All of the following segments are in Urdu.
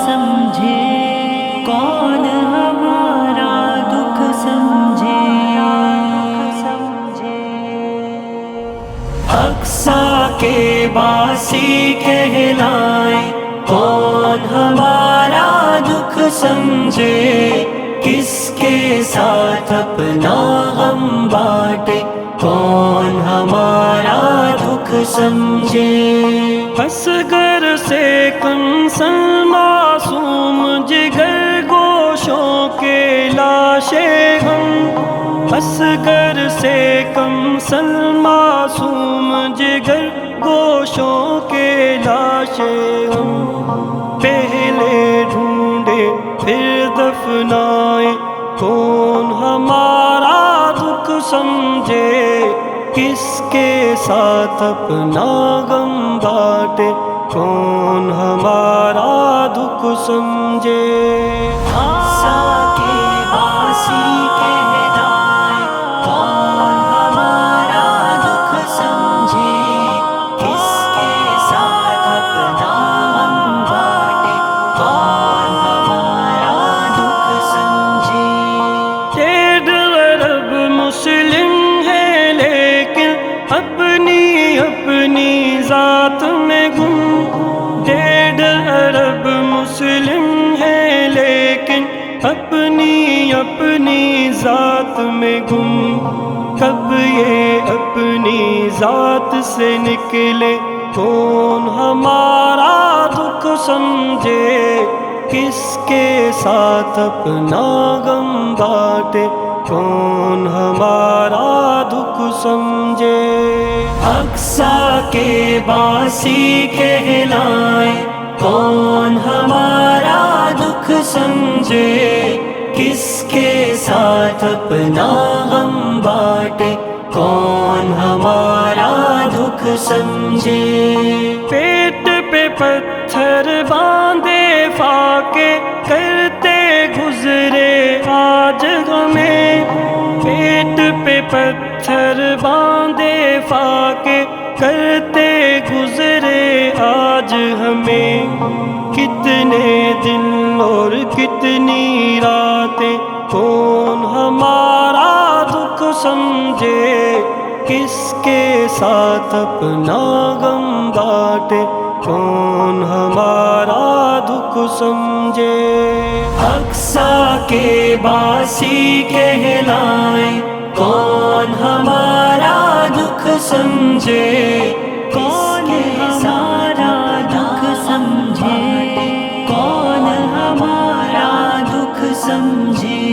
سمجھے، کون ہمارا دکھ سمجھے، اقصیٰ کے باسی کہلائیں، کون ہمارا دکھ سمجھے، کس کے ساتھ اپنا غم بانٹے، کون ہمارا دکھ سمجھے۔ اصغر سے کنسل معصوم جگر گوشوں کے لاشیں ہم، اصغر سے کمسل معصوم جگر گوشوں کے لاشیں ہم، پہلے ڈھونڈے پھر دفنائے، کون ہمارا دکھ سمجھے، کس کے ساتھ اپنا غم بانٹے، کون ہمارا دکھ سمجھے۔ اقصیٰ کے باسی کہلائیں، کون ہمارا دکھ سمجھے، کس کے ساتھ اپنا غم بانٹے، کون ہمارا دکھ سمجھے۔ 1.5 ارب مسلم ہے لیکن اپنی اپنی ذات میں گم، 1.5 ارب مسلم ہے لیکن اپنی اپنی ذات میں گم، کب یہ اپنی ذات سے نکلے، کون ہمارا دکھ سمجھے، کس کے ساتھ اپنا غم بانٹے، کون ہمارا دکھ سمجھے۔ اقصیٰ کے باسی کہلائیں، کون ہمارا دکھ سمجھے، کس کے ساتھ اپنا غم بانٹے، کون ہمارا دکھ سمجھے۔ پیٹ پہ پتھر باندھے فاقے کرتے گزرے آج ہمیں، پیٹ پہ پتھر باندھے فاقے کرتے گزرے آج ہمیں، کتنے دن اور کتنی راتیں، کون ہمارا دکھ سمجھے، کس کے ساتھ اپنا غم بانٹے، کون ہمارا دکھ سمجھے۔ اقصیٰ کے باسی کہلائیں، کون ہمارا دکھ سمجھے، کون ہمارا دکھ سمجھے، کون ہمارا دکھ سمجھے۔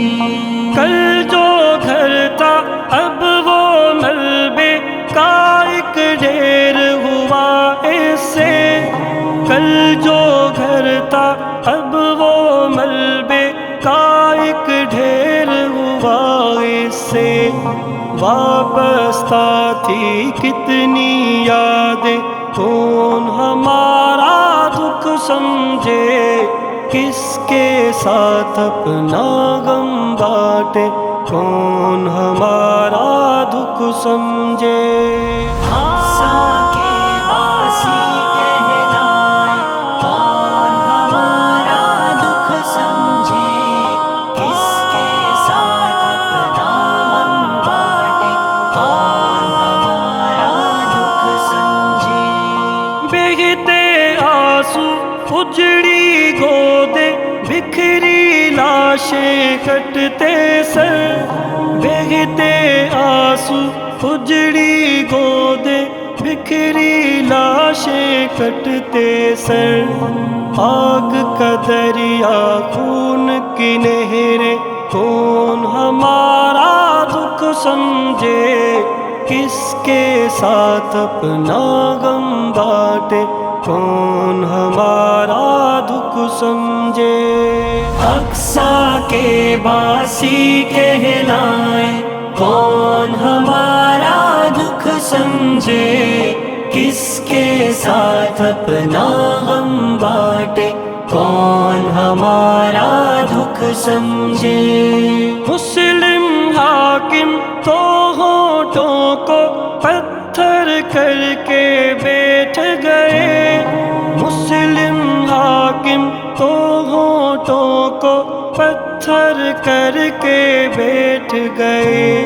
کل جو گھر تھا اب وہ ملبے کا ایک ڈھیر ہوا اس سے، کل جو گھر تھا اب وہ ملبے کا ایک ڈھیر ہوا اس سے، وابستہ تھی کتنی یادیں، کون ہمارا دکھ سمجھے، کس کے ساتھ اپنا غم بانٹے، کون ہمارا دکھ سمجھے۔ اقصیٰ کے باسی کہلائیں، کون ہمارا دکھ سمجھے، کس کے ساتھ اپنا غم بانٹے، کون ہمارا دکھ سمجھے۔ بہتے آنسو اجڑی گودے، بکھری لاشیں کٹتے سر، بہتے آنسو اجڑی گودے، بکھری لاشیں کٹتے سر، آگ کا دریا خون کی نہریں، کون ہمارا دکھ سمجھے، کس کے ساتھ اپنا غم بانٹے، کون ہمارا دکھ سمجھے۔ اقصیٰ کے باسی کہلائیں، کون ہمارا دکھ سمجھے، کس کے ساتھ اپنا غم بانٹے، کون ہمارا دکھ سمجھے۔ مسلم حاکم تو ہونٹوں کو پتھر کر کے بیٹھ گئے، مسلم حاکم تو کر کے بیٹھ گئے،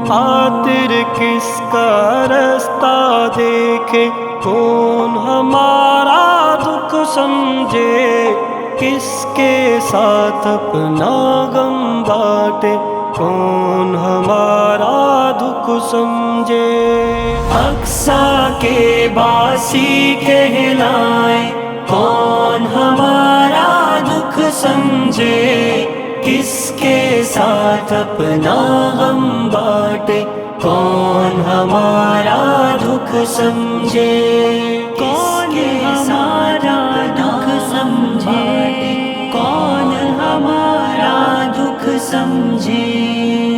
خاطر کس کا رستہ دیکھے، کون ہمارا دکھ سمجھے، کس کے ساتھ اپنا غم بانٹے، کون ہمارا دکھ سمجھے۔ اقصیٰ کے باسی کہلائیں، کون ہمارا دکھ سمجھے، کس کے ساتھ اپنا غم بانٹے، کون ہمارا دکھ سمجھے، کون ہمارا دکھ سمجھے، کون ہمارا دکھ سمجھے۔